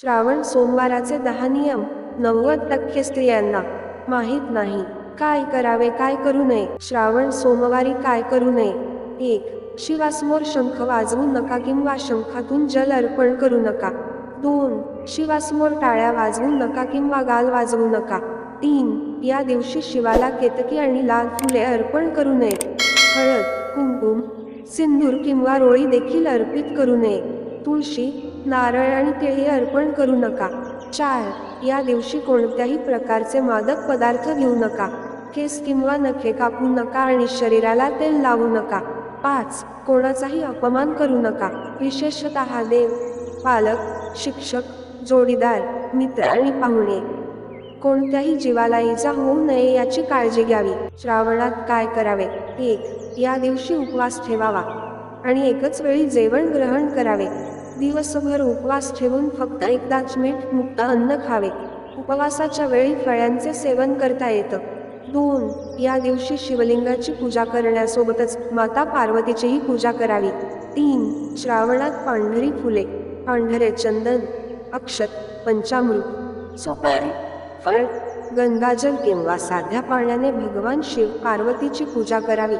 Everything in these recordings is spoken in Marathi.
श्रावण सोमवाराचे 10 नियम 90% स्त्रियांना माहीत नाही. काय करावे काय करू नये. श्रावण सोमवारी काय करू नये. 1. शिवासमोर शंख वाजवू नका किंवा शंखातून जल अर्पण करू नका. 2. शिवासमोर टाळ्या वाजवू नका किंवा गाल वाजवू नका. 3. या दिवशी शिवाला केतकी आणि लाल फुले अर्पण करू नयेत. हळद, कुंकुम, सिंदूर किंवा रोळी देखील अर्पित करू नये. तुळशी, नारळ आणि केळी अर्पण करू नका. 4. या दिवशी कोणत्याही प्रकारचे मादक पदार्थ घेऊ नका. केस किंवा नखे कापू नका आणि शरीराला तेल लावू नका. 5. कोणाचाही अपमान करू नका, विशेषतः देव, पालक, शिक्षक, जोडीदार, मित्र आणि पाहुणे. कोणत्याही जीवाला इजा होऊ नये याची काळजी घ्यावी. श्रावणात काय करावे. 1. या दिवशी उपवास ठेवावा आणि एकच वेळी जेवण ग्रहण करावे. दिवसभर उपवास ठेवून फक्त एकदाच मीठ मुक्त अन्न खावे. उपवासाच्या वेळी फळांचे सेवन करता येतं. 2. या दिवशी शिवलिंगाची पूजा करण्यासोबतच माता पार्वतीचीही पूजा करावी. 3. श्रावणात पांढरी फुले, पांढरे चंदन, अक्षत, पंचामृत, सुपारी, फळ, गंगाजल किंवा साध्या पाण्याने भगवान शिव पार्वतीची पूजा करावी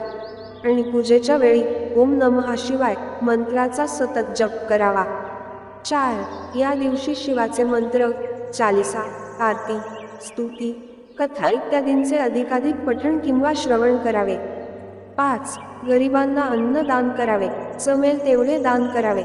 आणि पूजेच्या वेळी ओम नमः शिवाय मंत्राचा सतत जप करावा. 4. या दिवशी शिवाचे मंत्र, चालीसा, आरती, स्तुती, कथा इत्यादींचे अधिकाधिक पठण किंवा श्रवण करावे. 5. गरिबांना अन्न दान करावे. जमेल तेवढे दान करावे.